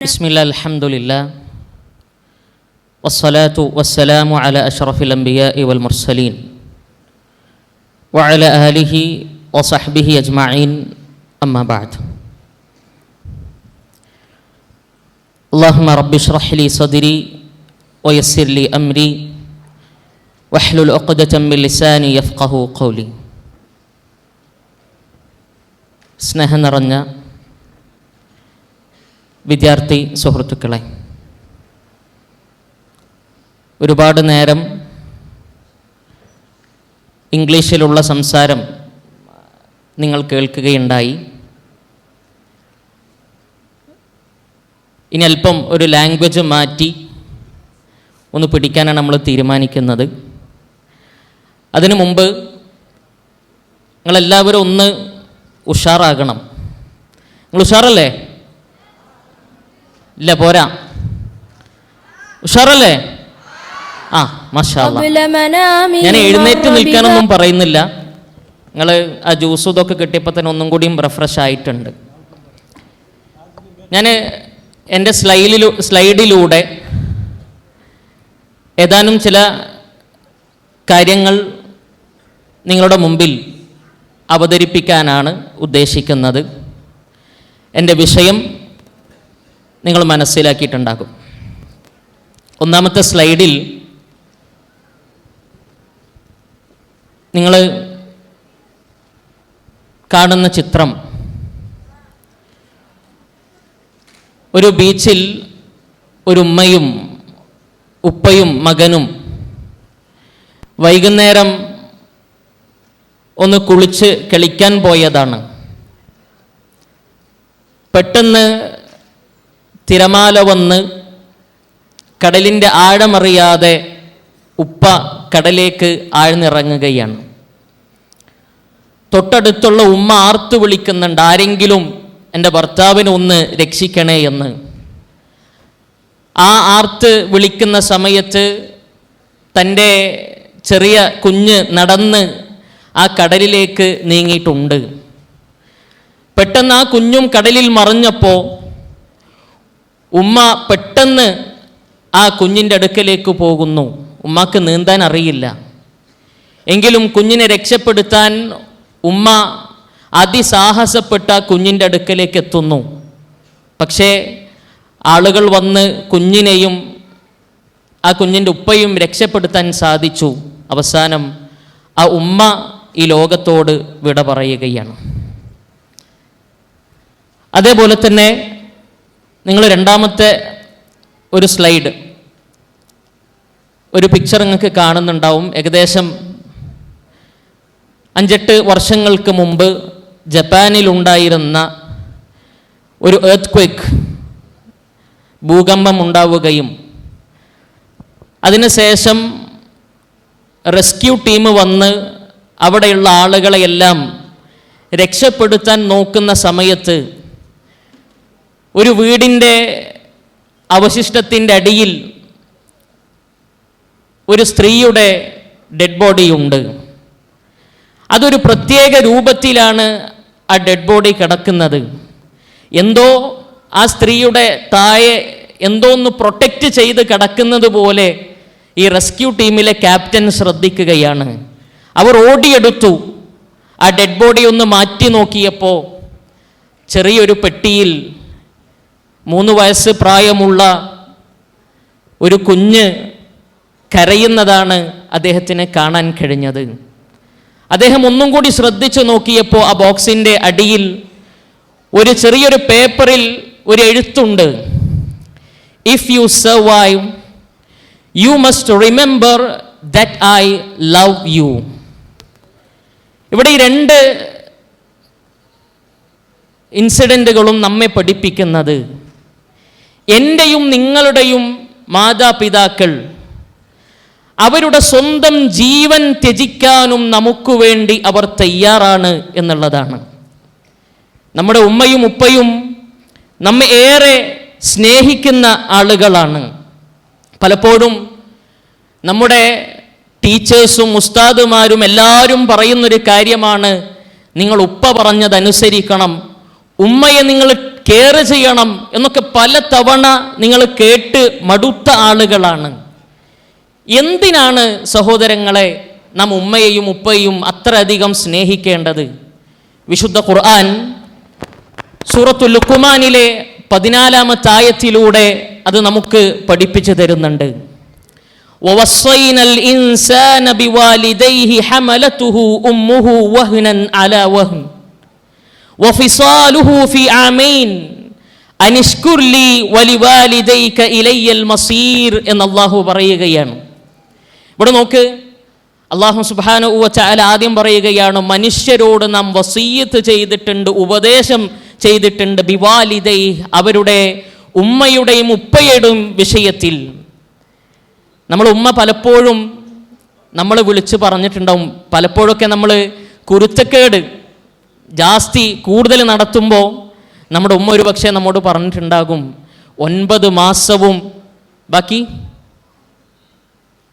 ബിസ്മില്ലാ അൽഹംദുലില്ലാ വസ്സലാത്തു വസ്സലാമു അലാ അഷ്റഫിൽ അംബിയാഇ വൽ മുർസലീൻ വഅലാ ആലിഹി വസഹ്ബിഹി അജ്മഈൻ അമ്മാ ബഅദ്. അല്ലാഹുമ്മ റബ്ബി ഇശ്റഹ് ലി സദ്രി വയസ്സിർ ലി അംരി വഹ്ലുൽ ഉഖ്ദതം മിൻ ലിസാനി യഫ്ഖഹു ഖൗലി. സ്നേഹം നിറഞ്ഞ വിദ്യാർത്ഥി സുഹൃത്തുക്കളെ, ഒരുപാട് നേരം ഇംഗ്ലീഷിലുള്ള സംസാരം നിങ്ങൾ കേൾക്കുകയുണ്ടായി. ഇനി അല്പം ഒരു ലാംഗ്വേജ് മാറ്റി ഒന്ന് പിടിക്കാനാണ് നമ്മൾ തീരുമാനിക്കുന്നത്. അതിനു മുമ്പ് നിങ്ങളെല്ലാവരും ഒന്ന് ഉഷാറാകണം. നിങ്ങൾ ഉഷാറല്ലേ? ഇല്ല, പോരാ. ഉഷാറല്ലേ? മാഷാ അല്ലാഹ്. ഞാൻ എഴുന്നേറ്റ് നിൽക്കാനൊന്നും പറയുന്നില്ല. നിങ്ങൾ ആ ജ്യൂസും ഇതൊക്കെ കിട്ടിയപ്പോൾ തന്നെ ഒന്നും കൂടിയും റിഫ്രഷ് ആയിട്ടുണ്ട്. ഞാൻ എൻ്റെ സ്ലൈഡിലൂടെ ഏതാനും ചില കാര്യങ്ങൾ നിങ്ങളുടെ മുമ്പിൽ അവതരിപ്പിക്കാനാണ് ഉദ്ദേശിക്കുന്നത്. എൻ്റെ വിഷയം നിങ്ങൾ മനസ്സിലാക്കിയിട്ടുണ്ടാകും. ഒന്നാമത്തെ സ്ലൈഡിൽ നിങ്ങൾ കാണുന്ന ചിത്രം ഒരു ബീച്ചിൽ ഒരു ഉമ്മയും ഉപ്പയും മകനും വൈകുന്നേരം ഒന്ന് കുളിച്ച് കളിക്കാൻ പോയതാണ്. പെട്ടെന്ന് തിരമാല വന്ന് കടലിൻ്റെ ആഴമറിയാതെ ഉപ്പ കടലേക്ക് ആഴ്ന്നിറങ്ങുകയാണ്. തൊട്ടടുത്തുള്ള ഉമ്മ ആർത്തു വിളിക്കുന്നുണ്ട്, ആരെങ്കിലും എൻ്റെ ഭർത്താവിനെ ഒന്ന് രക്ഷിക്കണേ എന്ന്. ആ ആർത്ത് വിളിക്കുന്ന സമയത്ത് തൻ്റെ ചെറിയ കുഞ്ഞ് നടന്ന് ആ കടലിലേക്ക് നീങ്ങിയിട്ടുണ്ട്. പെട്ടെന്ന് ആ കുഞ്ഞും കടലിൽ മറിഞ്ഞപ്പോൾ ഉമ്മ പെട്ടെന്ന് ആ കുഞ്ഞിൻ്റെ അടുക്കലേക്ക് പോകുന്നു. ഉമ്മക്ക് നീന്താൻ അറിയില്ല. എങ്കിലും കുഞ്ഞിനെ രക്ഷപ്പെടുത്താൻ ഉമ്മ അതിസാഹസപ്പെട്ട കുഞ്ഞിൻ്റെ അടുക്കലേക്ക് എത്തുന്നു. പക്ഷേ ആളുകൾ വന്ന് കുഞ്ഞിനെയും ആ കുഞ്ഞിൻ്റെ ഉപ്പയും രക്ഷപ്പെടുത്താൻ സാധിച്ചു. അവസാനം ആ ഉമ്മ ഈ ലോകത്തോട് വിട പറയുകയാണ്. അതേപോലെ തന്നെ നിങ്ങൾ രണ്ടാമത്തെ ഒരു സ്ലൈഡ്, ഒരു പിക്ചർ നിങ്ങൾക്ക് കാണുന്നുണ്ടാവും. ഏകദേശം 5-8 വർഷങ്ങൾക്ക് മുമ്പ് ജപ്പാനിലുണ്ടായിരുന്ന ഒരു എർത്ത്ക്വേക്ക്, ഭൂകമ്പം ഉണ്ടാവുകയും അതിനുശേഷം റെസ്ക്യൂ ടീം വന്ന് അവിടെയുള്ള ആളുകളെയെല്ലാം രക്ഷപ്പെടുത്താൻ നോക്കുന്ന സമയത്ത് ഒരു വീടിൻ്റെ അവശിഷ്ടത്തിൻ്റെ അടിയിൽ ഒരു സ്ത്രീയുടെ ഡെഡ് ബോഡിയുണ്ട്. അതൊരു പ്രത്യേക രൂപത്തിലാണ് ആ ഡെഡ് ബോഡി കിടക്കുന്നത്. എന്തോ ആ സ്ത്രീയുടെ താഴെ എന്തോ ഒന്ന് പ്രൊട്ടക്റ്റ് ചെയ്ത് കിടക്കുന്നത് പോലെ ഈ റെസ്ക്യൂ ടീമിലെ ക്യാപ്റ്റൻ ശ്രദ്ധിക്കുകയാണ്. അവർ ഓടിയെടുത്തു. ആ ഡെഡ് ബോഡി ഒന്ന് മാറ്റി നോക്കിയപ്പോൾ ചെറിയൊരു പെട്ടിയിൽ 3 വയസ്സ് പ്രായമുള്ള ഒരു കുഞ്ഞ് കരയുന്നതാണ് അദ്ദേഹത്തിന് കാണാൻ കഴിഞ്ഞത്. അദ്ദേഹം ഒന്നും കൂടി ശ്രദ്ധിച്ചു നോക്കിയപ്പോൾ ആ ബോക്സിൻ്റെ അടിയിൽ ഒരു ചെറിയൊരു പേപ്പറിൽ ഒരു എഴുത്തുണ്ട്. If you survive you must remember that I love you. ഇവിടെ ഈ 2 ഇൻസിഡൻറ്റുകളും നമ്മെ പഠിപ്പിക്കുന്നത് എൻ്റെയും നിങ്ങളുടെയും മാതാപിതാക്കൾ അവരുടെ സ്വന്തം ജീവൻ ത്യജിക്കാനും നമുക്ക് വേണ്ടി അവർ തയ്യാറാണ് എന്നുള്ളതാണ്. നമ്മുടെ ഉമ്മയും ഉപ്പയും നമ്മെ ഏറെ സ്നേഹിക്കുന്ന ആളുകളാണ്. പലപ്പോഴും നമ്മുടെ ടീച്ചേഴ്സും ഉസ്താദുമാരും എല്ലാവരും പറയുന്നൊരു കാര്യമാണ്, നിങ്ങൾ ഉപ്പ പറഞ്ഞതനുസരിക്കണം, ഉമ്മയെ നിങ്ങൾ കെയർ ചെയ്യണം എന്നൊക്കെ പല തവണ നിങ്ങൾ കേട്ട് മടുത്ത ആളുകളാണ്. എന്തിനാണ് സഹോദരങ്ങളെ നാം ഉമ്മയെയും ഉപ്പയെയും അത്രയധികം സ്നേഹിക്കേണ്ടത്? വിശുദ്ധ ഖുർആൻ സൂറത്തുൽ ലുഖ്മാനിലെ 14-ാമത്തെ ആയത്തിലൂടെ അത് നമുക്ക് പഠിപ്പിച്ചു തരുന്നുണ്ട്. വവസ്സൈനൽ ഇൻസാന ബിവാലിദൈഹി ഹമലതുഹു ഉമ്മുഹു വഹ്നൻ അലാ വഹ്ൻ വഫിസാലുഹു ഫി ആമൈൻ അനിഷ്കുർ ലി വലിവാലിദൈക ഇലയ്യൽ മസീർ എന്ന് അല്ലാഹു പറയുകയാണ്. ഇവിടെ നോക്ക്, അല്ലാഹു സുബ്ഹാനഹു വ തആല ആദ്യം പറയുകയാണ്, മനുഷ്യരോട് നാം വസിയ്യത്ത് ചെയ്തിട്ടുണ്ട്, ഉപദേശം ചെയ്തിട്ടുണ്ട്, ബിവാലിദൈ, അവരുടെ ഉമ്മയുടെയും ഉപ്പയുടെയും വിഷയത്തിൽ. നമ്മൾ ഉമ്മ പലപ്പോഴും നമ്മൾ വിളിച്ച് പറഞ്ഞിട്ടുണ്ടാവും. പലപ്പോഴൊക്കെ നമ്മൾ കുരുത്തക്കേട് കൂടുതൽ നടത്തുമ്പോൾ നമ്മുടെ ഉമ്മ ഒരു പക്ഷേ നമ്മോട് പറഞ്ഞിട്ടുണ്ടാകും, 9 മാസവും ബാക്കി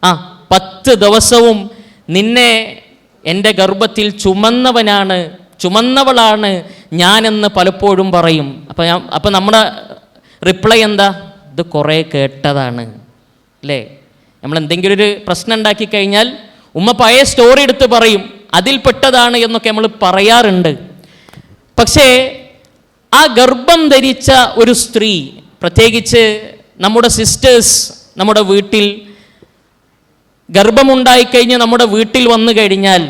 10 ദിവസവും നിന്നെ എൻ്റെ ഗർഭത്തിൽ ചുമന്നവളാണ് ഞാനെന്ന് പലപ്പോഴും പറയും. അപ്പം നമ്മുടെ റിപ്ലൈ എന്താ? ഇത് കുറേ കേട്ടതാണ് അല്ലേ? നമ്മൾ എന്തെങ്കിലും ഒരു പ്രശ്നം ഉണ്ടാക്കി കഴിഞ്ഞാൽ ഉമ്മ പഴയ സ്റ്റോറി എടുത്ത് പറയും, അതിൽപ്പെട്ടതാണ് എന്നൊക്കെ നമ്മൾ പറയാറുണ്ട്. പക്ഷേ ആ ഗർഭം ധരിച്ച ഒരു സ്ത്രീ, പ്രത്യേകിച്ച് നമ്മുടെ സിസ്റ്റേഴ്സ് നമ്മുടെ വീട്ടിൽ ഗർഭമുണ്ടായിക്കഴിഞ്ഞ് നമ്മുടെ വീട്ടിൽ വന്നു കഴിഞ്ഞാൽ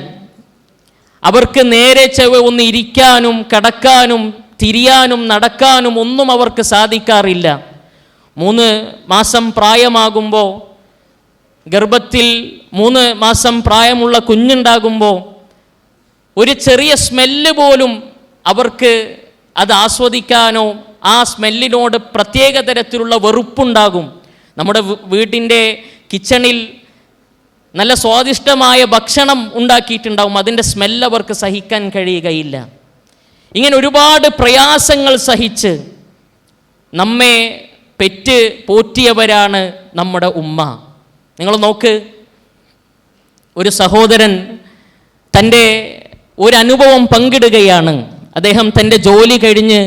അവർക്ക് നേരെ ചൊവ്വെ ഒന്ന് ഇരിക്കാനും കിടക്കാനും തിരിയാനും നടക്കാനും ഒന്നും അവർക്ക് സാധിക്കാറില്ല. 3 മാസം പ്രായമാകുമ്പോൾ, ഗർഭത്തിൽ 3 മാസം പ്രായമുള്ള കുഞ്ഞുണ്ടാകുമ്പോൾ ഒരു ചെറിയ സ്മെല്ല് പോലും അവർക്ക് അത് ആസ്വദിക്കാനോ ആ സ്മെല്ലിനോട് പ്രത്യേക തരത്തിലുള്ള വെറുപ്പുണ്ടാകും. നമ്മുടെ വീട്ടിൻ്റെ കിച്ചണിൽ നല്ല സ്വാദിഷ്ടമായ ഭക്ഷണം ഉണ്ടാക്കിയിട്ടുണ്ടാവും, അതിൻ്റെ സ്മെല്ല് അവർക്ക് സഹിക്കാൻ കഴിയുകയില്ല. ഇങ്ങനെ ഒരുപാട് പ്രയാസങ്ങൾ സഹിച്ച് നമ്മെ പെറ്റ് പോറ്റിയവരാണ് നമ്മുടെ ഉമ്മ. നിങ്ങൾ നോക്ക്, ഒരു സഹോദരൻ തൻ്റെ ഒരനുഭവം പങ്കിടുകയാണ്. അദ്ദേഹം തൻ്റെ ജോലി കഴിഞ്ഞ്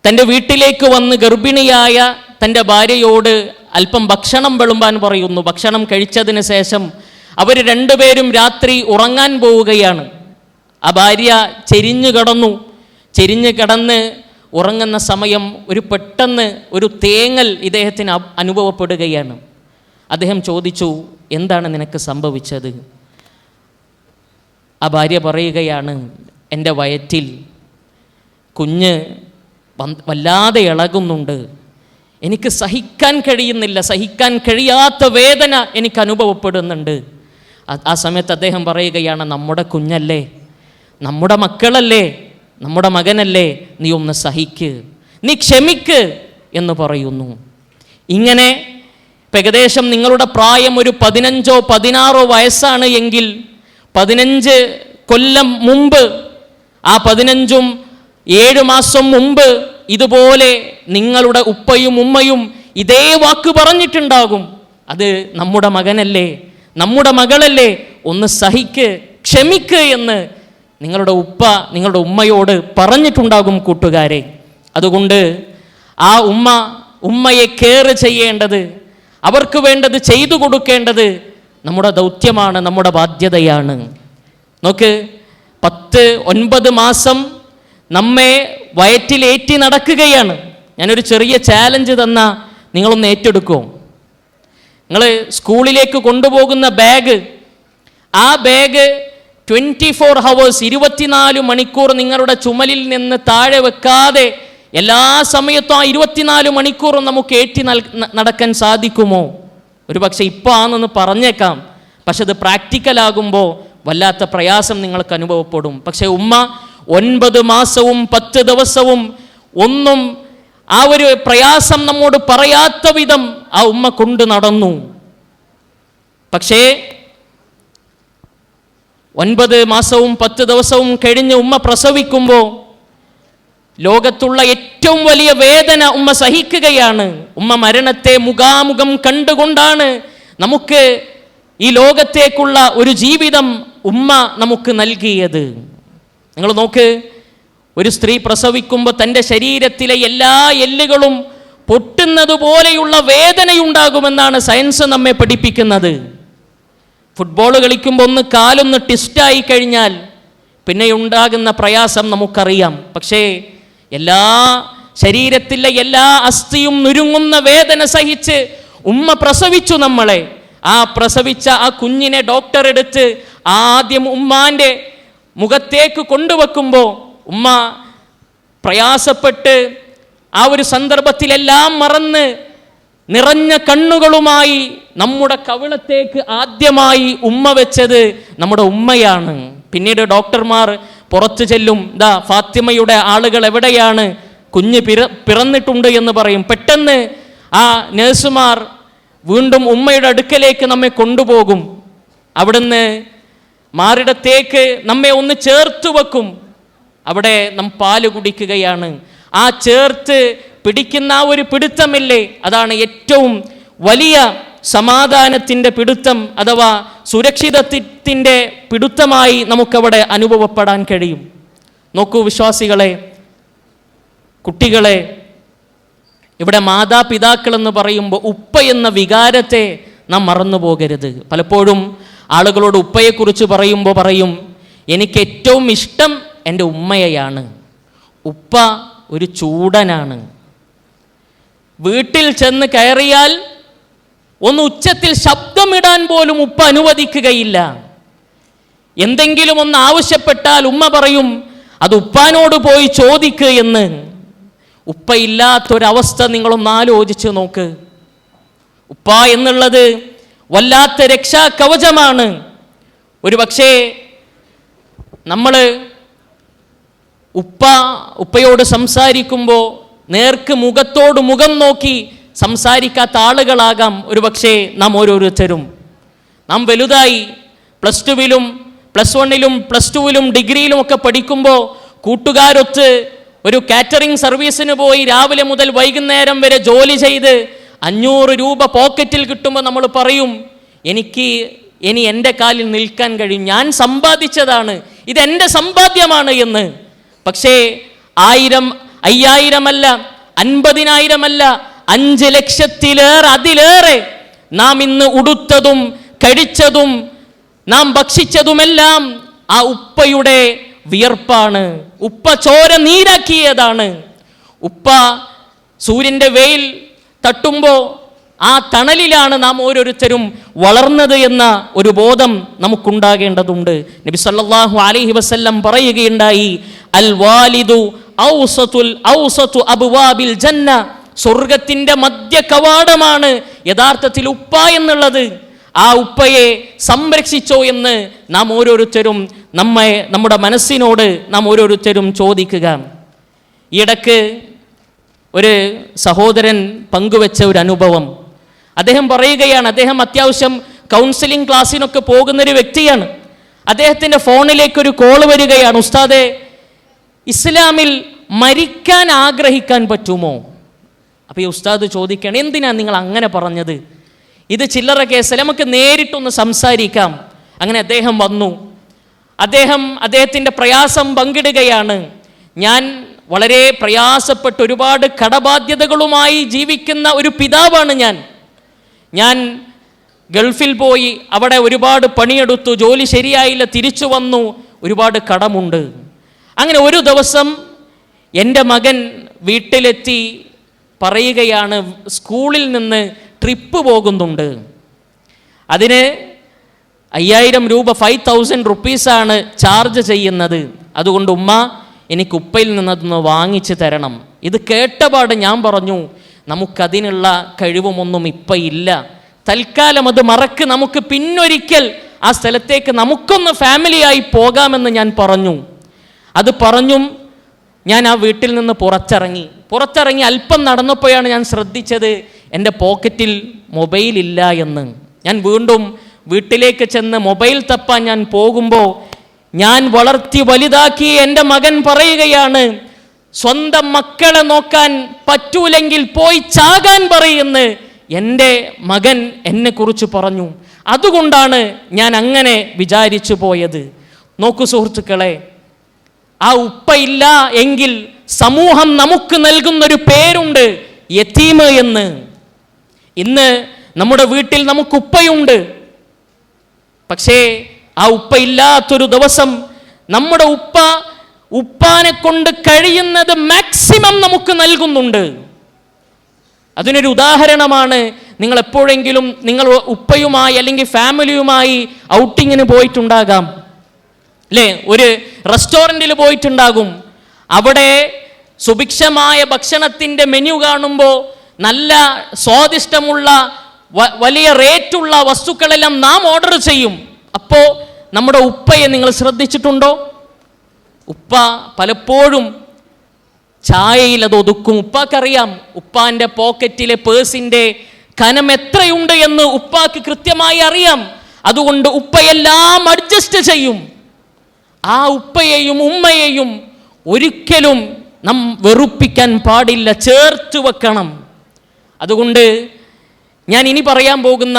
തൻ്റെ വീട്ടിലേക്ക് വന്ന് ഗർഭിണിയായ തൻ്റെ ഭാര്യയോട് അല്പം ഭക്ഷണം വിളമ്പാൻ പറയുന്നു. ഭക്ഷണം കഴിച്ചതിന് ശേഷം അവർ രണ്ടുപേരും രാത്രി ഉറങ്ങാൻ പോവുകയാണ്. ആ ഭാര്യ ചെരിഞ്ഞു കിടന്ന് ഉറങ്ങുന്ന സമയം പെട്ടെന്ന് ഒരു തേങ്ങൽ ഇദ്ദേഹത്തിന് അനുഭവപ്പെടുകയാണ്. അദ്ദേഹം ചോദിച്ചു, എന്താണ് നിനക്ക് സംഭവിച്ചത്? ആ ഭാര്യ പറയുകയാണ്, എൻ്റെ വയറ്റിൽ കുഞ്ഞ് വല്ലാതെ ഇളകുന്നുണ്ട്, എനിക്ക് സഹിക്കാൻ കഴിയുന്നില്ല, സഹിക്കാൻ കഴിയാത്ത വേദന എനിക്ക് അനുഭവപ്പെടുന്നുണ്ട്. ആ സമയത്ത് അദ്ദേഹം പറയുകയാണ്, നമ്മുടെ കുഞ്ഞല്ലേ, നമ്മുടെ മക്കളല്ലേ, നമ്മുടെ മകനല്ലേ, നീ ഒന്ന് സഹിക്ക്, നീ ക്ഷമിക്ക് എന്ന് പറയുന്നു. ഇങ്ങനെ ഏകദേശം നിങ്ങളുടെ പ്രായം ഒരു 15ഓ 16ഓ വയസ്സാണ് എങ്കിൽ 15 കൊല്ലം മുമ്പ്, ആ 15ഉം 7 മാസം മുമ്പ് ഇതുപോലെ നിങ്ങളുടെ ഉപ്പയും ഉമ്മയും ഇതേ വാക്ക് പറഞ്ഞിട്ടുണ്ടാകും. അത് നമ്മുടെ മകനല്ലേ, നമ്മുടെ മകളല്ലേ, ഒന്ന് സഹിക്ക്, ക്ഷമിക്ക് എന്ന് നിങ്ങളുടെ ഉപ്പ നിങ്ങളുടെ ഉമ്മയോട് പറഞ്ഞിട്ടുണ്ടാകും കൂട്ടുകാരെ. അതുകൊണ്ട് ആ ഉമ്മയെ കെയർ ചെയ്യേണ്ടത്, അവർക്ക് വേണ്ടത് ചെയ്തു കൊടുക്കേണ്ടത് നമ്മുടെ ദൗത്യമാണ്, നമ്മുടെ ബാധ്യതയാണ്. നോക്ക്, 9 മാസം നമ്മെ വയറ്റിലേറ്റി നടക്കുകയാണ്. ഞാനൊരു ചെറിയ ചാലഞ്ച് തന്ന നിങ്ങളൊന്ന് ഏറ്റെടുക്കുമോ? നിങ്ങൾ സ്കൂളിലേക്ക് കൊണ്ടുപോകുന്ന ബാഗ്, ആ ബാഗ് 24 hours 24 മണിക്കൂർ നിങ്ങളുടെ ചുമലിൽ നിന്ന് താഴെ വെക്കാതെ എല്ലാ സമയത്തും ആ 24 മണിക്കൂറും നമുക്ക് ഏറ്റി നടക്കാൻ സാധിക്കുമോ? ഒരു പക്ഷേ ഇപ്പോൾ ആണെന്ന് പറഞ്ഞേക്കാം, പക്ഷെ അത് പ്രാക്ടിക്കലാകുമ്പോൾ വല്ലാത്ത പ്രയാസം നിങ്ങൾക്ക് അനുഭവപ്പെടും. പക്ഷേ ഉമ്മ 9 മാസവും 10 ദിവസവും ഒന്നും ആ ഒരു പ്രയാസം നമ്മോട് പറയാത്ത വിധം ആ ഉമ്മ കൊണ്ട് നടന്നു. പക്ഷേ 9 മാസവും 10 ദിവസവും കഴിഞ്ഞ് ഉമ്മ പ്രസവിക്കുമ്പോൾ ലോകത്തുള്ള ഏറ്റവും വലിയ വേദന ഉമ്മ സഹിക്കുകയാണ്. ഉമ്മ മരണത്തെ മുഖാമുഖം കണ്ടുകൊണ്ടാണ് നമുക്ക് ഈ ലോകത്തേക്കുള്ള ഒരു ജീവിതം ഉമ്മ നമുക്ക് നൽകിയത്. നിങ്ങൾ നോക്ക്, ഒരു സ്ത്രീ പ്രസവിക്കുമ്പോൾ തൻ്റെ ശരീരത്തിലെ എല്ലാ എല്ലുകളും പൊട്ടുന്നത് പോലെയുള്ള വേദനയുണ്ടാകുമെന്നാണ് സയൻസ് നമ്മെ പഠിപ്പിക്കുന്നത്. ഫുട്ബോൾ കളിക്കുമ്പോൾ ഒന്ന് കാലൊന്ന് ട്വിസ്റ്റായി കഴിഞ്ഞാൽ പിന്നെ ഉണ്ടാകുന്ന പ്രയാസം നമുക്കറിയാം. പക്ഷേ ശരീരത്തിലെ എല്ലാ അസ്ഥിയും നുരുങ്ങുന്ന വേദന സഹിച്ച് ഉമ്മ പ്രസവിച്ചു നമ്മളെ. ആ പ്രസവിച്ച ആ കുഞ്ഞിനെ ഡോക്ടർ എടുത്ത് ആദ്യം ഉമ്മാൻ്റെ മുഖത്തേക്ക് കൊണ്ടുവെക്കുമ്പോൾ ഉമ്മ പ്രയാസപ്പെട്ട് ആ ഒരു സന്ദർഭത്തിലെല്ലാം മറന്ന് നിറഞ്ഞ കണ്ണുകളുമായി നമ്മുടെ കവിളത്തേക്ക് ആദ്യമായി ഉമ്മ വെച്ചത് നമ്മുടെ ഉമ്മയാണ്. പിന്നീട് ഡോക്ടർമാർ പുറത്തു ചെല്ലും, ഫാത്തിമയുടെ ആളുകൾ എവിടെയാണ്, കുഞ്ഞ് പിറന്നിട്ടുണ്ട് എന്ന് പറയും. പെട്ടെന്ന് ആ നഴ്സുമാർ വീണ്ടും ഉമ്മയുടെ അടുക്കലേക്ക് നമ്മെ കൊണ്ടുപോകും. അവിടുന്ന് മാറിടത്തേക്ക് നമ്മെ ഒന്ന് ചേർത്ത് വെക്കും. അവിടെ നാം പാല് കുടിക്കുകയാണ്. ആ ചേർത്ത് പിടിക്കുന്ന ആ ഒരു പിടുത്തമില്ലേ, അതാണ് ഏറ്റവും വലിയ സമാധാനത്തിൻ്റെ പിടുത്തം അഥവാ സുരക്ഷിതത്വത്തിൻ്റെ പിടുത്തമായി നമുക്കവിടെ അനുഭവപ്പെടാൻ കഴിയും. നോക്കൂ വിശ്വാസികളെ, കുട്ടികളെ, ഇവിടെ മാതാപിതാക്കൾ എന്ന് പറയുമ്പോൾ ഉപ്പ എന്ന വികാരത്തെ നാം മറന്നു പോകരുത്. പലപ്പോഴും ആളുകളോട് ഉപ്പയെക്കുറിച്ച് പറയുമ്പോൾ പറയും, എനിക്ക് ഏറ്റവും ഇഷ്ടം എൻ്റെ ഉമ്മയെയാണ്, ഉപ്പ ഒരു ചൂടനാണ്. വീട്ടിൽ ചെന്ന് കയറിയാൽ ഒന്ന് ഉച്ചത്തിൽ ശബ്ദമിടാൻ പോലും ഉപ്പ അനുവദിക്കുകയില്ല. എന്തെങ്കിലും ഒന്ന് ആവശ്യപ്പെട്ടാൽ ഉമ്മ പറയും, അത് ഉപ്പാനോട് പോയി ചോദിക്ക് എന്ന്. ഉപ്പ ഇല്ലാത്തൊരവസ്ഥ നിങ്ങളൊന്ന് ആലോചിച്ച് നോക്ക്. ഉപ്പ എന്നുള്ളത് വല്ലാത്ത രക്ഷാ കവചമാണ്. ഒരു പക്ഷേ നമ്മൾ ഉപ്പയോട് സംസാരിക്കുമ്പോൾ നേർക്ക് മുഖത്തോട് മുഖം നോക്കി സംസാരിക്കാത്ത ആളുകളാകാം ഒരു പക്ഷേ നാം ഓരോരുത്തരും. നാം വലുതായി +2-ലും +1-ലും +2-ലും ഡിഗ്രിയിലും ഒക്കെ പഠിക്കുമ്പോൾ കൂട്ടുകാരൊത്ത് ഒരു കാറ്ററിംഗ് സർവീസിന് പോയി രാവിലെ മുതൽ വൈകുന്നേരം വരെ ജോലി ചെയ്ത് 500 രൂപ പോക്കറ്റിൽ കിട്ടുമ്പോൾ നമ്മൾ പറയും, എനിക്ക് ഇനി എൻ്റെ കാലിൽ നിൽക്കാൻ കഴിയും, ഞാൻ സമ്പാദിച്ചതാണ്, ഇതെൻ്റെ സമ്പാദ്യമാണ് എന്ന്. പക്ഷേ 1000, 5000 അല്ല, 50,000 അല്ല, 5 ലക്ഷത്തിലേറെ അതിലേറെ നാം ഇന്ന് ഉടുത്തതും കഴിച്ചതും നാം ഭക്ഷിച്ചതുമെല്ലാം ആ ഉപ്പയുടെ വിയർപ്പാണ്. ഉപ്പ ചോര നീരാക്കിയതാണ്. ഉപ്പ സൂര്യൻ്റെ വെയിൽ തട്ടുമ്പോൾ ആ തണലിലാണ് നാം ഓരോരുത്തരും വളർന്നത് എന്ന ഒരു ബോധം നമുക്കുണ്ടാകേണ്ടതുണ്ട്. നബി സല്ലല്ലാഹു അലൈഹി വസല്ലം പറയുകയുണ്ടായി, അൽ വാലിദു ഔസതു അബ്വാബിൽ ജന്ന, സ്വർഗത്തിൻ്റെ മധ്യ കവാടമാണ് യഥാർത്ഥത്തിൽ ഉപ്പ എന്നുള്ളത്. ആ ഉപ്പയെ സംരക്ഷിച്ചോ എന്ന് നാം ഓരോരുത്തരും നമ്മുടെ മനസ്സിനോട് നാം ഓരോരുത്തരും ചോദിക്കുക. ഈയിടക്ക് ഒരു സഹോദരൻ പങ്കുവെച്ച ഒരു അനുഭവം അദ്ദേഹം പറയുകയാണ്. അദ്ദേഹം അത്യാവശ്യം കൗൺസിലിംഗ് ക്ലാസ്സിനൊക്കെ പോകുന്നൊരു വ്യക്തിയാണ്. അദ്ദേഹത്തിൻ്റെ ഫോണിലേക്കൊരു കോൾ വരികയാണ്, ഉസ്താദേ, ഇസ്ലാമിൽ മരിക്കാൻ ആഗ്രഹിക്കാൻ പറ്റുമോ? അപ്പോൾ ഈ ഉസ്താദ് ചോദിക്കുകയാണ്, എന്തിനാണ് നിങ്ങൾ അങ്ങനെ പറഞ്ഞത്? ഇത് ചില്ലറ കേസല്ല, നമുക്ക് നേരിട്ടൊന്ന് സംസാരിക്കാം. അങ്ങനെ അദ്ദേഹം വന്നു. അദ്ദേഹത്തിൻ്റെ പ്രയാസം പങ്കിടുകയാണ്. ഞാൻ വളരെ പ്രയാസപ്പെട്ട് ഒരുപാട് കടബാധ്യതകളുമായി ജീവിക്കുന്ന ഒരു പിതാവാണ് ഞാൻ ഗൾഫിൽ പോയി അവിടെ ഒരുപാട് പണിയെടുത്തു, ജോലി ശരിയായില്ല, തിരിച്ചു വന്നു, ഒരുപാട് കടമുണ്ട്. അങ്ങനെ ഒരു ദിവസം എൻ്റെ മകൻ വീട്ടിലെത്തി പറയുകയാണ്, സ്കൂളിൽ നിന്ന് ട്രിപ്പ് പോകുന്നുണ്ട്, അതിന് 5000 രൂപ 5000 റുപ്പീസാണ് ചാർജ് ചെയ്യുന്നത്, അതുകൊണ്ട് ഉമ്മ എനിക്ക് ഉപ്പയിൽ നിന്നതൊന്ന് വാങ്ങിച്ചു തരണം. ഇത് കേട്ടപാട് ഞാൻ പറഞ്ഞു, നമുക്കതിനുള്ള കഴിവുമൊന്നും ഇപ്പം ഇല്ല, തൽക്കാലം അത് മറക്ക്, നമുക്ക് പിന്നൊരിക്കൽ ആ സ്ഥലത്തേക്ക് നമുക്കൊന്ന് ഫാമിലിയായി പോകാമെന്ന് ഞാൻ പറഞ്ഞു. അത് പറഞ്ഞും ഞാൻ ആ വീട്ടിൽ നിന്ന് പുറത്തിറങ്ങി അല്പം നടന്നപ്പോഴാണ് ഞാൻ ശ്രദ്ധിച്ചത് എൻ്റെ പോക്കറ്റിൽ മൊബൈലില്ല എന്ന്. ഞാൻ വീണ്ടും വീട്ടിലേക്ക് ചെന്ന് മൊബൈൽ തപ്പാൻ ഞാൻ പോകുമ്പോൾ ഞാൻ വളർത്തി വലുതാക്കി എൻ്റെ മകൻ പറയുകയാണ്, സ്വന്തം മക്കളെ നോക്കാൻ പറ്റൂലെങ്കിൽ പോയി ചാകാൻ പറയുമെന്ന് എൻ്റെ മകൻ എന്നെക്കുറിച്ച് പറഞ്ഞു. അതുകൊണ്ടാണ് ഞാൻ അങ്ങനെ വിചാരിച്ചു പോയത്. നോക്കൂ സുഹൃത്തുക്കളെ, ആ ഉപ്പ ഇല്ല എങ്കിൽ സമൂഹം നമുക്ക് നൽകുന്നൊരു പേരുണ്ട്, യതീം എന്ന്. ഇന്ന് നമ്മുടെ വീട്ടിൽ നമുക്ക് ഉപ്പയുണ്ട്, പക്ഷേ ആ ഉപ്പ ഇല്ലാത്തൊരു ദിവസം നമ്മുടെ ഉപ്പാനെ കൊണ്ട് കഴിയുന്നത് മാക്സിമം നമുക്ക് നൽകുന്നുണ്ട്. അതിനൊരു ഉദാഹരണമാണ്, നിങ്ങൾ എപ്പോഴെങ്കിലും നിങ്ങൾ ഉപ്പയുമായി അല്ലെങ്കിൽ ഫാമിലിയുമായി ഔട്ടിങ്ങിന് പോയിട്ടുണ്ടാകാം അല്ലേ? ഒരു റെസ്റ്റോറൻറ്റിൽ പോയിട്ടുണ്ടാകും. അവിടെ സുഭിക്ഷമായ ഭക്ഷണത്തിൻ്റെ മെനു കാണുമ്പോൾ നല്ല സ്വാദിഷ്ടമുള്ള വലിയ റേറ്റുള്ള വസ്തുക്കളെല്ലാം നാം ഓർഡർ ചെയ്യും. അപ്പോൾ നമ്മുടെ ഉപ്പയെ നിങ്ങൾ ശ്രദ്ധിച്ചിട്ടുണ്ടോ? ഉപ്പ പലപ്പോഴും ചായയിൽ അത് ഒതുക്കും. ഉപ്പാക്കറിയാം ഉപ്പാന്റെ പോക്കറ്റിലെ പേഴ്സിന്റെ കനം എത്രയുണ്ട് എന്ന് ഉപ്പാക്ക് കൃത്യമായി അറിയാം. അതുകൊണ്ട് ഉപ്പയെല്ലാം അഡ്ജസ്റ്റ് ചെയ്യും. ആ ഉപ്പയെയും ഉമ്മയെയും ഒരിക്കലും നാം വെറുപ്പിക്കാൻ പാടില്ല, ചേർത്ത് വെക്കണം. അതുകൊണ്ട് ഞാൻ ഇനി പറയാൻ പോകുന്ന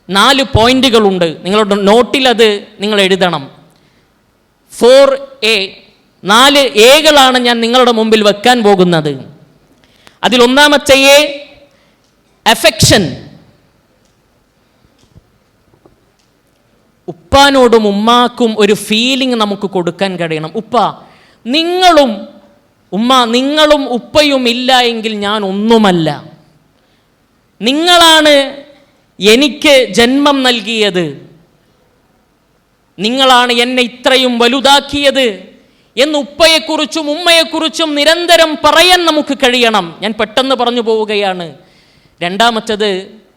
4 പോയിന്റുകളുണ്ട്. നിങ്ങളുടെ നോട്ടിൽ അത് നിങ്ങൾ എഴുതണം. 4A, 4 എകളാണ് ഞാൻ നിങ്ങളുടെ മുമ്പിൽ വെക്കാൻ പോകുന്നത്. അതിൽ ഒന്നാമത്തെ എ, അഫെക്ഷൻ. ഉപ്പാനോടും ഉമ്മാക്കും ഒരു ഫീലിംഗ് നമുക്ക് കൊടുക്കാൻ കഴിയണം. ഉപ്പ നിങ്ങളും ഉമ്മ നിങ്ങളും ഉപ്പയും ഇല്ല എങ്കിൽ ഞാൻ ഒന്നുമല്ല. നിങ്ങളാണ് എനിക്ക് ജന്മം നൽകിയത്, നിങ്ങളാണ് എന്നെ ഇത്രയും വലുതാക്കിയത് എന്ന് ഉപ്പയെക്കുറിച്ചും ഉമ്മയെക്കുറിച്ചും നിരന്തരം പറയാൻ നമുക്ക് കഴിയണം. ഞാൻ പെട്ടെന്ന് പറഞ്ഞു പോവുകയാണ്.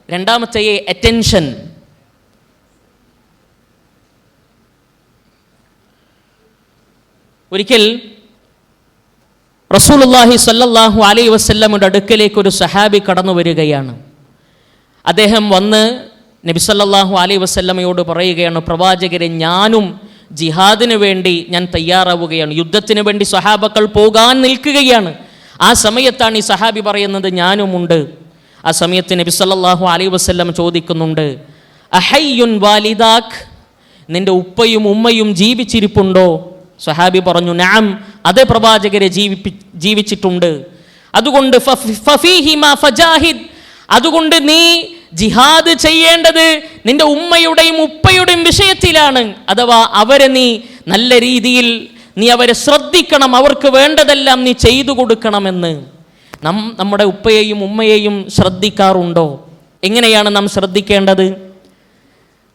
രണ്ടാമത്തെ അറ്റൻഷൻ. ഒരിക്കൽ റസൂലുള്ളാഹി സ്വല്ലല്ലാഹു അലൈഹി വസല്ലമയുടെ അടുക്കലേക്ക് ഒരു സഹാബി കടന്നു വരികയാണ്. അദ്ദേഹം വന്ന് നബി സല്ലല്ലാഹു അലൈഹി വസല്ലമയോട് പറയുകയാണ്, പ്രവാചകരെ, ഞാനും ജിഹാദിന് വേണ്ടി ഞാൻ തയ്യാറാവുകയാണ്. യുദ്ധത്തിന് വേണ്ടി സഹാബക്കൾ പോകാൻ നിൽക്കുകയാണ്. ആ സമയത്താണ് ഈ സഹാബി പറയുന്നത്, ഞാനുമുണ്ട്. ആ സമയത്ത് നബി സല്ലല്ലാഹു അലൈഹി വസല്ലം ചോദിക്കുന്നുണ്ട്, അഹയ്യുൻ വാലിദാക്, നിന്റെ ഉപ്പയും ഉമ്മയും ജീവിച്ചിരിപ്പുണ്ടോ? സഹാബി പറഞ്ഞു, നഅം, അതേ പ്രവാചകരെ, ജീവിച്ചിട്ടുണ്ട്. അതുകൊണ്ട് ഫഫീഹിമാ ഫജാഹിദ്, അതുകൊണ്ട് നീ ജിഹാദ് ചെയ്യേണ്ടത് നിന്റെ ഉമ്മയുടെയും ഉപ്പയുടെയും വിഷയത്തിലാണ്. അഥവാ അവരെ നീ നല്ല രീതിയിൽ നീ അവരെ ശ്രദ്ധിക്കണം, അവർക്ക് വേണ്ടതെല്ലാം നീ ചെയ്തു കൊടുക്കണമെന്ന്. നമ്മുടെ ഉപ്പയെയും ഉമ്മയെയും ശ്രദ്ധിക്കാറുണ്ടോ? എങ്ങനെയാണ് നാം ശ്രദ്ധിക്കേണ്ടത്?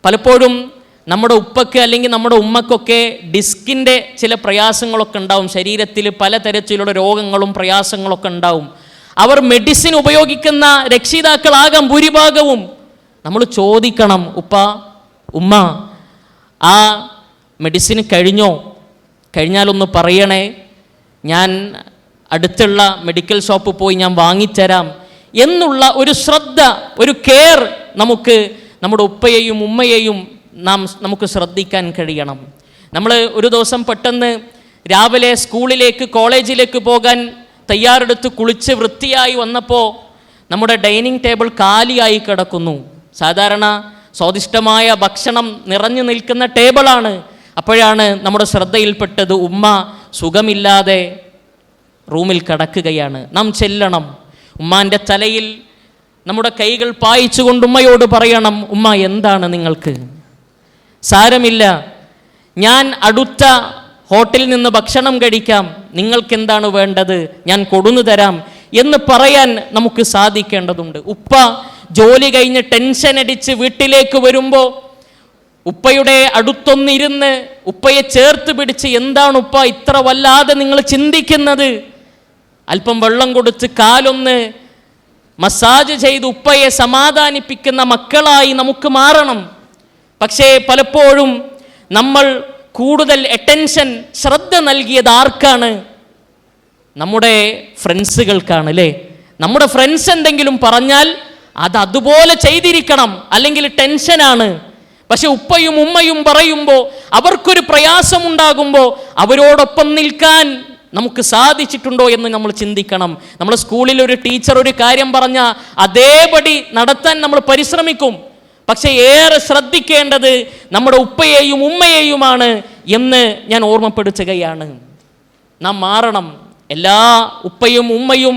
പലപ്പോഴും നമ്മുടെ ഉപ്പയ്ക്ക് അല്ലെങ്കിൽ നമ്മുടെ ഉമ്മക്കൊക്കെ ഡിസ്കിൻ്റെ ചില പ്രയാസങ്ങളൊക്കെ ഉണ്ടാവും. ശരീരത്തിൽ പലതരത്തിലുള്ള രോഗങ്ങളും പ്രയാസങ്ങളൊക്കെ ഉണ്ടാവും. അവർ മെഡിസിൻ ഉപയോഗിക്കുന്ന രക്ഷിതാക്കളാകാം ഭൂരിഭാഗവും. നമ്മൾ ചോദിക്കണം, ഉപ്പ ഉമ്മ ആ മെഡിസിൻ കഴിഞ്ഞാലൊന്ന് പറയണേ, ഞാൻ അടുത്തുള്ള മെഡിക്കൽ ഷോപ്പ് പോയി ഞാൻ വാങ്ങിത്തരാം എന്നുള്ള ഒരു ശ്രദ്ധ, ഒരു കെയർ നമുക്ക് നമ്മുടെ ഉപ്പയെയും ഉമ്മയെയും നമുക്ക് ശ്രദ്ധിക്കാൻ കഴിയണം. നമ്മൾ ഒരു ദിവസം പെട്ടെന്ന് രാവിലെ സ്കൂളിലേക്ക് കോളേജിലേക്ക് പോകാൻ തയ്യാറെടുത്ത് കുളിച്ച് വൃത്തിയായി വന്നപ്പോൾ നമ്മുടെ ഡൈനിങ് ടേബിൾ കാലിയായി കിടക്കുന്നു. സാധാരണ സ്വാദിഷ്ടമായ ഭക്ഷണം നിറഞ്ഞു നിൽക്കുന്ന ടേബിളാണ്. അപ്പോഴാണ് നമ്മുടെ ശ്രദ്ധയിൽപ്പെട്ടത് ഉമ്മ സുഖമില്ലാതെ റൂമിൽ കിടക്കുകയാണ്. നാം ചെല്ലണം, ഉമ്മാൻ്റെ തലയിൽ നമ്മുടെ കൈകൾ പായിച്ചുകൊണ്ട് ഉമ്മയോട് പറയണം, ഉമ്മ എന്താണ് നിങ്ങൾക്ക്? സാരമില്ല, ഞാൻ അടുത്ത ഹോട്ടലിൽ നിന്ന് ഭക്ഷണം കഴിക്കാം, നിങ്ങൾക്ക് എന്താണ് വേണ്ടത്, ഞാൻ കൊടുന്നു തരാം എന്ന് പറയാൻ നമുക്ക് സാധിക്കേണ്ടതുണ്ട്. ഉപ്പ ജോലി കഴിഞ്ഞ് ടെൻഷൻ അടിച്ച് വീട്ടിലേക്ക് വരുമ്പോൾ ഉപ്പയുടെ അടുത്തൊന്നിരുന്ന് ഉപ്പയെ ചേർത്ത് പിടിച്ച്, എന്താണ് ഉപ്പ ഇത്ര വല്ലാതെ നിങ്ങൾ ചിന്തിക്കുന്നത്? അല്പം വെള്ളം കൊടുത്ത് കാലൊന്ന് മസാജ് ചെയ്ത് ഉപ്പയെ സമാധാനിപ്പിക്കുന്ന മക്കളായി നമുക്ക് മാറണം. പക്ഷേ പലപ്പോഴും നമ്മൾ കൂടുതൽ അറ്റൻഷൻ, ശ്രദ്ധ നൽകിയത് ആർക്കാണ്? നമ്മുടെ ഫ്രണ്ട്സുകൾക്കാണ് അല്ലേ? നമ്മുടെ ഫ്രണ്ട്സ് എന്തെങ്കിലും പറഞ്ഞാൽ അത് അതുപോലെ ചെയ്തിരിക്കണം, അല്ലെങ്കിൽ ടെൻഷനാണ്. പക്ഷെ ഉപ്പയും ഉമ്മയും പറയുമ്പോൾ, അവർക്കൊരു പ്രയാസമുണ്ടാകുമ്പോൾ അവരോടൊപ്പം നിൽക്കാൻ നമുക്ക് സാധിച്ചിട്ടുണ്ടോ എന്ന് നമ്മൾ ചിന്തിക്കണം. നമ്മൾ സ്കൂളിൽ ഒരു ടീച്ചർ ഒരു കാര്യം പറഞ്ഞാൽ അതേപടി നടത്താൻ നമ്മൾ പരിശ്രമിക്കും. പക്ഷെ ഏറെ ശ്രദ്ധിക്കേണ്ടത് നമ്മുടെ ഉപ്പയെയും ഉമ്മയെയുമാണ് എന്ന് ഞാൻ ഓർമ്മപ്പെടുത്തുകയാണ്. നാം മാറണം. എല്ലാ ഉപ്പയും ഉമ്മയും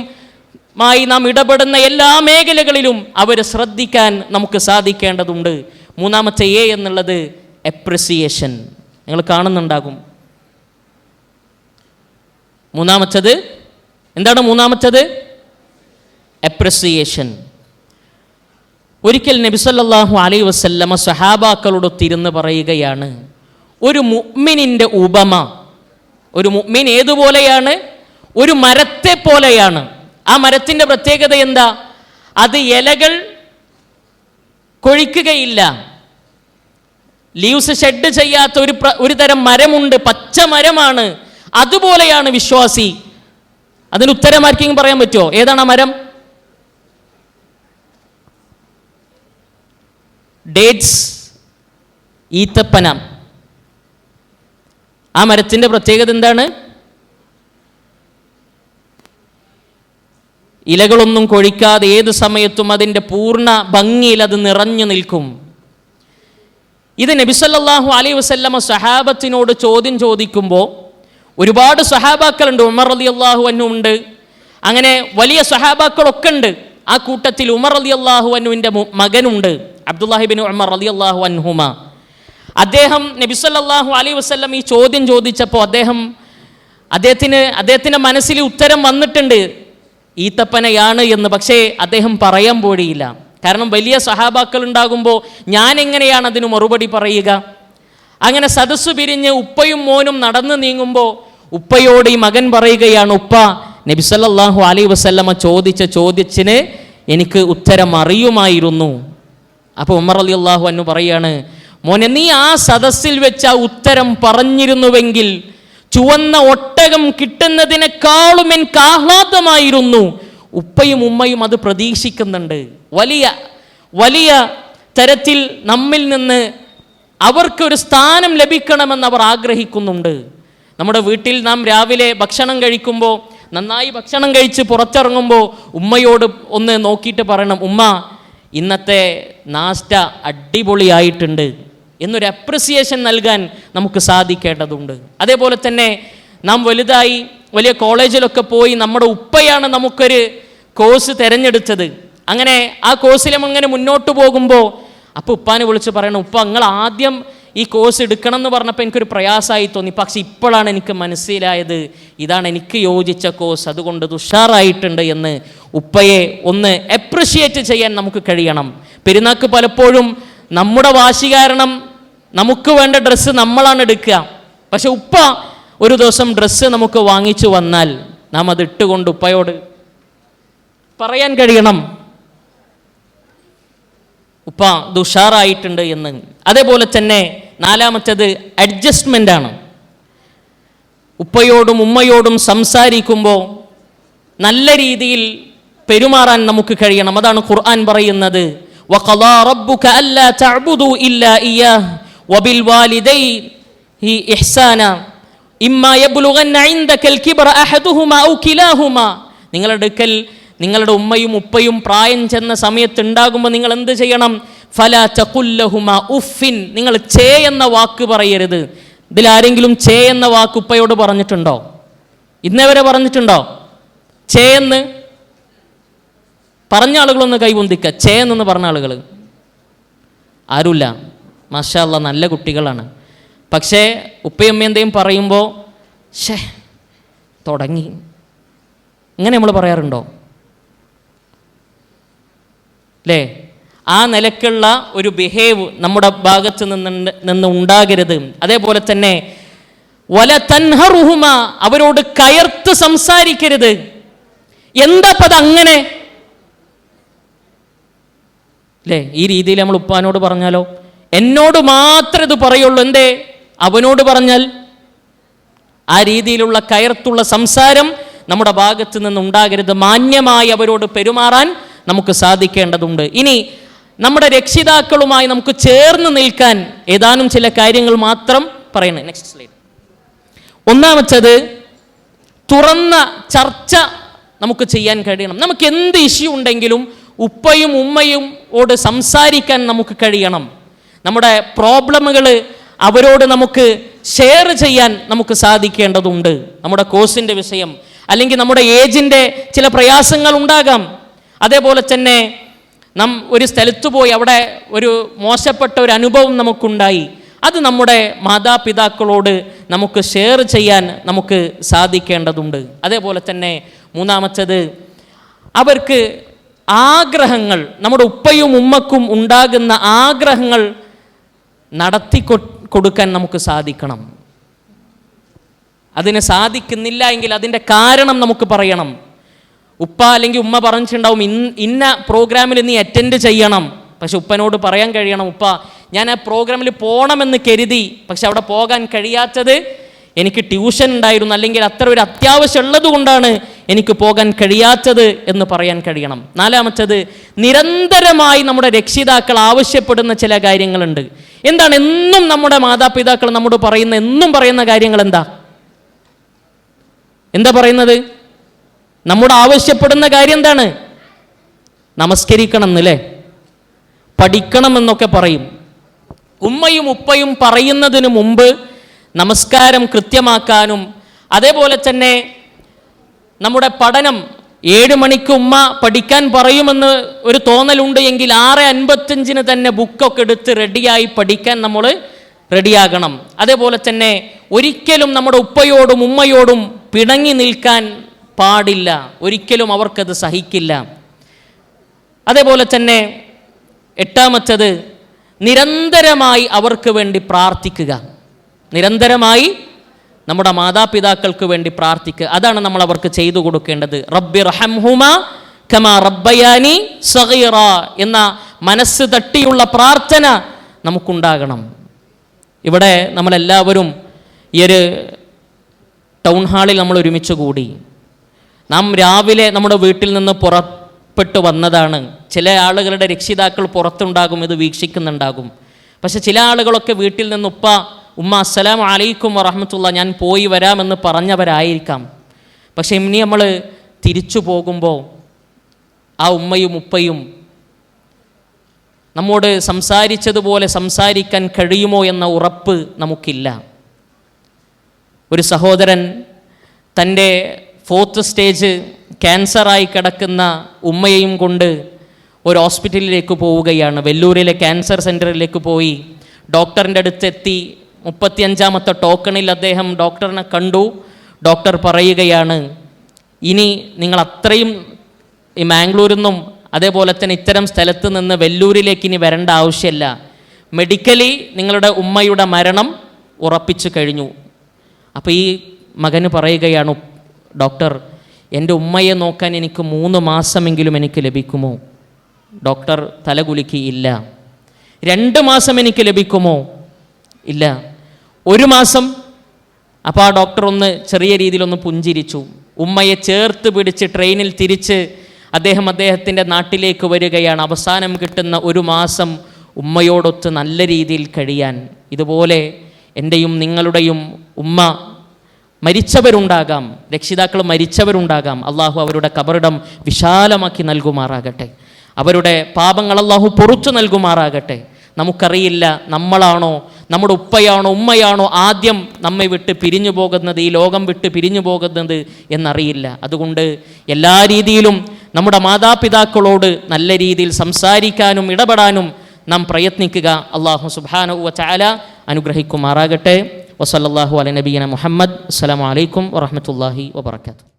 നാം ഇടപെടുന്ന എല്ലാ മേഖലകളിലും അവർ ശ്രദ്ധിക്കാൻ നമുക്ക് സാധിക്കേണ്ടതുണ്ട്. മൂന്നാമത്തെ എ എന്നുള്ളത് അപ്രിസിയേഷൻ. നിങ്ങൾ കാണുന്നുണ്ടാകും. മൂന്നാമത്തത് എന്താണ്? മൂന്നാമത്തത് അപ്രിസിയേഷൻ. ഒരിക്കൽ നബി സല്ലല്ലാഹു അലൈഹി വസല്ലമ സ്വഹാബാക്കളോട് തിരുന്ന് പറയുകയാണ്, ഒരു മുഅ്മിനിൻ്റെ ഉപമ, ഒരു മുഅ്മിൻ ഏതുപോലെയാണ്? ഒരു മരത്തെ പോലെയാണ്. ആ മരത്തിൻ്റെ പ്രത്യേകത എന്താ? അത് ഇലകൾ കൊഴിക്കുകയില്ല. ലീവ്സ് ഷെഡ് ചെയ്യാത്ത ഒരു തരം മരമുണ്ട്, പച്ച മരമാണ്. അതുപോലെയാണ് വിശ്വാസി. അതിന് ഉത്തരം ആർക്കെങ്കിലും പറയാൻ പറ്റുമോ? ഏതാണ് ആ മരം? ഡേറ്റ്സ്, ഈത്തപ്പന. ആ മരത്തിൻ്റെ പ്രത്യേകത എന്താണ്? ഇലകളൊന്നും കൊഴിക്കാതെ ഏത് സമയത്തും അതിൻ്റെ പൂർണ്ണ ഭംഗിയിൽ അത് നിറഞ്ഞു നിൽക്കും. ഇത് നബി സല്ലല്ലാഹു അലൈഹി വസല്ലമ സ്വഹാബത്തിനോട് ചോദ്യം ചോദിക്കുമ്പോൾ ഒരുപാട് സ്വഹാബാക്കളുണ്ട്. ഉമർ റളിയല്ലാഹു അൻഹു ഉണ്ട്, അങ്ങനെ വലിയ സ്വഹാബാക്കളൊക്കെ ഉണ്ട്. ആ കൂട്ടത്തിൽ ഉമർ റളിയല്ലാഹു അൻഹുവിൻ്റെ മകനുണ്ട്, അബ്ദുല്ലാഹി ഇബ്നു ഉമർ റളിയല്ലാഹു അൻഹുമ. അദ്ദേഹം നബി സല്ലല്ലാഹു അലൈഹി വസല്ലം ഈ ചോദ്യം ചോദിച്ചപ്പോൾ അദ്ദേഹത്തിൻ്റെ മനസ്സിൽ ഉത്തരം വന്നിട്ടുണ്ട്, ഈത്തപ്പനയാണ് എന്ന്. പക്ഷേ അദ്ദേഹം പറയാൻ പോഴിയില്ല. കാരണം വലിയ സഹാബാക്കൾ ഉണ്ടാകുമ്പോൾ ഞാൻ എങ്ങനെയാണ് അതിന് മറുപടി പറയുക? അങ്ങനെ സദസ്സു പിരിഞ്ഞ് ഉപ്പയും മോനും നടന്നു നീങ്ങുമ്പോൾ ഉപ്പയോട് ഈ മകൻ പറയുകയാണ്, ഉപ്പ, നബി സല്ലല്ലാഹു അലൈഹി വസല്ലമ ചോദിച്ച ചോദ്യത്തിന് എനിക്ക് ഉത്തരം അറിയുമായിരുന്നു. അപ്പോൾ ഉമർ റളിയല്ലാഹു അൻഹു പറയാണ്, മോനെ, നീ ആ സദസ്സിൽ വെച്ച് ആ ഉത്തരം പറഞ്ഞിരുന്നുവെങ്കിൽ ചുവന്ന ഒട്ടകം കിട്ടുന്നതിനേക്കാളും എനിക്ക് ആഹ്ലാദമായിരുന്നു. ഉപ്പയും ഉമ്മയും അത് പ്രതീക്ഷിക്കുന്നുണ്ട്. വലിയ വലിയ തരത്തിൽ നമ്മിൽ നിന്ന് അവർക്കൊരു സ്ഥാനം ലഭിക്കണമെന്ന് അവർ ആഗ്രഹിക്കുന്നുണ്ട്. നമ്മുടെ വീട്ടിൽ നാം രാവിലെ ഭക്ഷണം കഴിക്കുമ്പോൾ, നന്നായി ഭക്ഷണം കഴിച്ച് പുറത്തിറങ്ങുമ്പോൾ ഉമ്മയോട് ഒന്ന് നോക്കിയിട്ട് പറയണം, ഉമ്മ, ഇന്നത്തെ നാസ്റ്റ അടിപൊളിയായിട്ടുണ്ട് എന്നൊരു അപ്രിസിയേഷൻ നൽകാൻ നമുക്ക് സാധിക്കേണ്ടതുണ്ട്. അതേപോലെ തന്നെ നാം വലുതായി വലിയ കോളേജിലൊക്കെ പോയി നമ്മുടെ ഉപ്പയാണ് നമുക്കൊരു കോഴ്സ് തിരഞ്ഞെടുത്തത്. അങ്ങനെ ആ കോഴ്സിലും അങ്ങനെ മുന്നോട്ട് പോകുമ്പോൾ അപ്പോൾ ഉപ്പാനെ വിളിച്ച് പറയണം, ഉപ്പ, നിങ്ങൾ ആദ്യം ഈ കോഴ്സ് എടുക്കണം എന്ന് പറഞ്ഞപ്പോൾ എനിക്കൊരു പ്രയാസമായി തോന്നി, പക്ഷെ ഇപ്പോഴാണ് എനിക്ക് മനസ്സിലായത് ഇതാണ് എനിക്ക് യോജിച്ച കോഴ്സ്, അതുകൊണ്ട് ഇത് ഉഷാറായിട്ടുണ്ട് എന്ന് ഉപ്പയെ ഒന്ന് അപ്രിഷിയേറ്റ് ചെയ്യാൻ നമുക്ക് കഴിയണം. പെരുന്നാൾക്ക് പലപ്പോഴും നമ്മുടെ വാശി കാരണം നമുക്ക് വേണ്ട ഡ്രസ്സ് നമ്മളാണ് എടുക്കുക. പക്ഷെ ഉപ്പ ഒരു ദിവസം ഡ്രസ്സ് നമുക്ക് വാങ്ങിച്ചു വന്നാൽ നാം അത് ഇട്ടുകൊണ്ട് ഉപ്പയോട് പറയാൻ കഴിയണം, ഉപ്പ ഇത് ഉഷാറായിട്ടുണ്ട് എന്ന്. അതേപോലെ തന്നെ നാലാമത്തേത് അഡ്ജസ്റ്റ്മെൻ്റ് ആണ്. ഉപ്പയോടും ഉമ്മയോടും സംസാരിക്കുമ്പോൾ നല്ല രീതിയിൽ പെരുമാറാൻ നമുക്ക് കഴിയണം. അതാണ് ഖുർആൻ പറയുന്നത്, വഖളാ റബ്ബുക അല്ലാ തഅ്ബുദു ഇല്ലാ ഇയ്യാഹ് വബിൽവാലിദൈനി ഇഹ്സാന ഇമ്മാ യബ്ലുഗന്ന ഇൻദകൽ കിബ്റ അഹദുഹുമാ ഔ കിലാഹുമാ. നിങ്ങളുടെ അടുക്കൽ നിങ്ങളുടെ ഉമ്മയും ഉപ്പയും പ്രായം ചെന്ന സമയത്ത് ഉണ്ടാകുമ്പോൾ നിങ്ങൾ എന്ത് ചെയ്യണം? ഫലാ തഖുൽ ലഹുമാ ഉഫിൻ. നിങ്ങൾ ചേ എന്ന വാക്ക് പറയരുത്. ഇതിലാരെങ്കിലും ചേ എന്ന വാക്ക് ഉപ്പയോട് പറഞ്ഞിട്ടുണ്ടോ? ഇന്നേവരെ പറഞ്ഞിട്ടുണ്ടോ? ചേ എന്ന് പറഞ്ഞ ആളുകളൊന്ന് കൈപൊന്തിക്കുക. ചേ എന്ന് പറഞ്ഞ ആളുകൾ ആരുമില്ല. മാഷാ അല്ലാ, നല്ല കുട്ടികളാണ്. പക്ഷേ ഉപ്പയമ്മ എന്തെങ്കിലും പറയുമ്പോൾ ഷേ തുടങ്ങി, ഇങ്ങനെ നമ്മൾ പറയാറുണ്ടോ? അല്ലേ? ആ നിലക്കുള്ള ഒരു ബിഹേവ് നമ്മുടെ ഭാഗത്ത് നിന്ന് ഉണ്ടാകരുത്. അതേപോലെ തന്നെ വല തൻഹറുഹുമ, അവരോട് കയർത്ത് സംസാരിക്കരുത്. എന്താ പത് അങ്ങനെ? അല്ലേ? ഈ രീതിയിൽ നമ്മൾ ഉപ്പാനോട് പറഞ്ഞാലോ, എന്നോട് മാത്രമേ ഇത് പറയുള്ളൂ, എന്തേ അവനോട് പറഞ്ഞാൽ? ആ രീതിയിലുള്ള കയർത്തുള്ള സംസാരം നമ്മുടെ ഭാഗത്ത് നിന്ന് ഉണ്ടാകരുത്. മാന്യമായി അവരോട് പെരുമാറാൻ നമുക്ക് സാധിക്കേണ്ടതുണ്ട്. ഇനി നമ്മുടെ രക്ഷിതാക്കളുമായി നമുക്ക് ചേർന്ന് നിൽക്കാൻ ഏതാനും ചില കാര്യങ്ങൾ മാത്രം പറയണം. Next slide. ഒന്നാമത്തേത്, തുറന്ന ചർച്ച നമുക്ക് ചെയ്യാൻ കഴിയണം. നമുക്ക് എന്ത് ഇഷ്യൂ ഉണ്ടെങ്കിലും ഉപ്പയും ഉമ്മയോട് സംസാരിക്കാൻ നമുക്ക് കഴിയണം. നമ്മുടെ പ്രോബ്ലമുകൾ അവരോട് നമുക്ക് ഷെയർ ചെയ്യാൻ നമുക്ക് സാധിക്കേണ്ടതുണ്ട്. നമ്മുടെ കോഴ്സിൻ്റെ വിഷയം അല്ലെങ്കിൽ നമ്മുടെ ഏജിൻ്റെ ചില പ്രയാസങ്ങൾ ഉണ്ടാകാം. അതേപോലെ തന്നെ നാം ഒരു സ്ഥലത്ത് പോയി അവിടെ ഒരു മോശപ്പെട്ട ഒരു അനുഭവം നമുക്കുണ്ടായി, അത് നമ്മുടെ മാതാപിതാക്കളോട് നമുക്ക് ഷെയർ ചെയ്യാൻ നമുക്ക് സാധിക്കേണ്ടതുണ്ട്. അതേപോലെ തന്നെ മൂന്നാമത്തേത്, അവർക്ക് ആഗ്രഹങ്ങൾ, നമ്മുടെ ഉപ്പയും ഉമ്മക്കും ഉണ്ടാകുന്ന ആഗ്രഹങ്ങൾ നടത്തി കൊടുക്കാൻ നമുക്ക് സാധിക്കണം. അതിന് സാധിക്കുന്നില്ല എങ്കിൽ അതിൻ്റെ കാരണം നമുക്ക് പറയണം. ഉപ്പ അല്ലെങ്കിൽ ഉമ്മ പറഞ്ഞിട്ടുണ്ടാവും ഇന്ന പ്രോഗ്രാമിൽ നീ അറ്റൻഡ് ചെയ്യണം, പക്ഷെ ഉപ്പനോട് പറയാൻ കഴിയണം, ഉപ്പ ഞാൻ ആ പ്രോഗ്രാമിൽ പോകണമെന്ന് കരുതി, പക്ഷെ അവിടെ പോകാൻ കഴിയാത്തത് എനിക്ക് ട്യൂഷൻ ഉണ്ടായിരുന്നു, അല്ലെങ്കിൽ അത്ര ഒരു അത്യാവശ്യം ഉള്ളത് കൊണ്ടാണ് എനിക്ക് പോകാൻ കഴിയാത്തത് എന്ന് പറയാൻ കഴിയണം. നാലാമത്തേത്, നിരന്തരമായി നമ്മുടെ രക്ഷിതാക്കൾ ആവശ്യപ്പെടുന്ന ചില കാര്യങ്ങളുണ്ട്. എന്താണ് എന്നും നമ്മുടെ മാതാപിതാക്കൾ നമ്മോട് എന്നും പറയുന്ന കാര്യങ്ങൾ എന്താ പറയുന്നത്? നമ്മോട് ആവശ്യപ്പെടുന്ന കാര്യം എന്താണ്? നമസ്കരിക്കണം എന്നല്ലേ, പഠിക്കണം എന്നൊക്കെ പറയും. ഉമ്മയും ഉപ്പയും പറയുന്നതിന് മുമ്പ് നമസ്കാരം കൃത്യമാക്കാനും, അതേപോലെ തന്നെ നമ്മുടെ പഠനം 7 മണിക്ക് ഉമ്മ പഠിക്കാൻ പറയുമെന്ന് ഒരു തോന്നലുണ്ട് എങ്കിൽ 6:55 തന്നെ ബുക്കൊക്കെ എടുത്ത് റെഡിയായി പഠിക്കാൻ നമ്മൾ റെഡിയാകണം. അതേപോലെ തന്നെ ഒരിക്കലും നമ്മുടെ ഉപ്പയോടും ഉമ്മയോടും പിണങ്ങി നിൽക്കാൻ പാടില്ല, ഒരിക്കലും അവർക്കത് സഹിക്കില്ല. അതേപോലെ തന്നെ എട്ടാമത്തേത്, നിരന്തരമായി അവർക്ക് വേണ്ടി പ്രാർത്ഥിക്കുക. നിരന്തരമായി നമ്മുടെ മാതാപിതാക്കൾക്ക് വേണ്ടി പ്രാർത്ഥിക്കുക. അതാണ് നമ്മൾ അവർക്ക് ചെയ്തു കൊടുക്കേണ്ടത്. റബ്ബി റഹംഹുമാ കമാ റബ്ബയാനി സഗീറ എന്ന മനസ്സ് തട്ടിയുള്ള പ്രാർത്ഥന നമുക്കുണ്ടാകണം. ഇവിടെ നമ്മളെല്ലാവരും ഈ ഒരു ടൗൺ ഹാളിൽ നമ്മൾ ഒരുമിച്ച് കൂടി. നാം രാവിലെ നമ്മുടെ വീട്ടിൽ നിന്ന് പുറപ്പെട്ടു വന്നതാണ്. ചില ആളുകളുടെ രക്ഷിതാക്കൾ പുറത്തുണ്ടാകും, ഇത് വീക്ഷിക്കുന്നുണ്ടാകും. പക്ഷെ ചില ആളുകളൊക്കെ വീട്ടിൽ നിന്ന് ഉമ്മ അസ്സലാമു അലൈക്കും വറഹ്മത്തുള്ളാഹി ഞാൻ പോയി വരാമെന്ന് പറഞ്ഞവരായിരിക്കാം. പക്ഷെ ഇനി നമ്മൾ തിരിച്ചു പോകുമ്പോൾ ആ ഉമ്മയും ഉപ്പയും നമ്മോട് സംസാരിച്ചതുപോലെ സംസാരിക്കാൻ കഴിയുമോ എന്ന ഉറപ്പ് നമുക്കില്ല. ഒരു സഹോദരൻ തൻ്റെ 4th സ്റ്റേജ് ക്യാൻസറായി കിടക്കുന്ന ഉമ്മയെയും കൊണ്ട് ഒരു ഹോസ്പിറ്റലിലേക്ക് പോവുകയാണ്. വെല്ലൂരിലെ ക്യാൻസർ സെൻറ്ററിലേക്ക് പോയി ഡോക്ടറിൻ്റെ അടുത്തെത്തി. 35ാമത്തെ ടോക്കണിൽ അദ്ദേഹം ഡോക്ടറിനെ കണ്ടു. ഡോക്ടർ പറയുകയാണ്, ഇനി നിങ്ങൾ അത്രയും ഈ മാംഗ്ലൂരിൽ നിന്നും അതേപോലെ തന്നെ ഇത്തരം സ്ഥലത്ത് നിന്ന് വെല്ലൂരിലേക്ക് ഇനി വരേണ്ട ആവശ്യമില്ല, മെഡിക്കലി നിങ്ങളുടെ ഉമ്മയുടെ മരണം ഉറപ്പിച്ചു കഴിഞ്ഞു. അപ്പോൾ ഈ മകന് പറയുകയാണ്, ഡോക്ടർ എൻ്റെ ഉമ്മയെ നോക്കാൻ എനിക്ക് 3 മാസമെങ്കിലും എനിക്ക് ലഭിക്കുമോ? ഡോക്ടർ തലകുലുക്കി, ഇല്ല. 2 മാസം എനിക്ക് ലഭിക്കുമോ? ഇല്ല. 1 മാസം? അപ്പോൾ ആ ഡോക്ടർ ഒന്ന് ചെറിയ രീതിയിലൊന്ന് പുഞ്ചിരിച്ചു. ഉമ്മയെ ചേർത്ത് പിടിച്ച് ട്രെയിനിൽ തിരിച്ച് അദ്ദേഹത്തിൻ്റെ നാട്ടിലേക്ക് വരികയാണ്. അവസാനം കിട്ടുന്ന 1 മാസം ഉമ്മയോടൊത്ത് നല്ല രീതിയിൽ കഴിയാൻ. ഇതുപോലെ എൻ്റെയും നിങ്ങളുടെയും ഉമ്മ മരിച്ചവരുണ്ടാകാം, രക്ഷിതാക്കൾ മരിച്ചവരുണ്ടാകാം. അള്ളാഹു അവരുടെ ഖബറിടം വിശാലമാക്കി നൽകുമാറാകട്ടെ. അവരുടെ പാപങ്ങൾ അള്ളാഹു പൊറുത്തു നൽകുമാറാകട്ടെ. നമുക്കറിയില്ല നമ്മളാണോ, നമ്മുടെ ഉപ്പയാണോ ഉമ്മയാണോ ആദ്യം നമ്മെ വിട്ട് പിരിഞ്ഞു പോകുന്നത്, ഈ ലോകം വിട്ട് പിരിഞ്ഞു പോകുന്നത് എന്നറിയില്ല. അതുകൊണ്ട് എല്ലാ രീതിയിലും നമ്മുടെ മാതാപിതാക്കളോട് നല്ല രീതിയിൽ സംസാരിക്കാനും ഇടപെടാനും നാം പ്രയത്നിക്കുക. അള്ളാഹു സുബ്ഹാനഹു വ തആല അനുഗ്രഹിക്കുമാറാകട്ടെ. വസല്ലല്ലാഹു അലാ നബിയിന മുഹമ്മദ്. അസ്സലാമു അലൈക്കും വറഹ്മത്തുള്ളാഹി വബറകാതുഹു.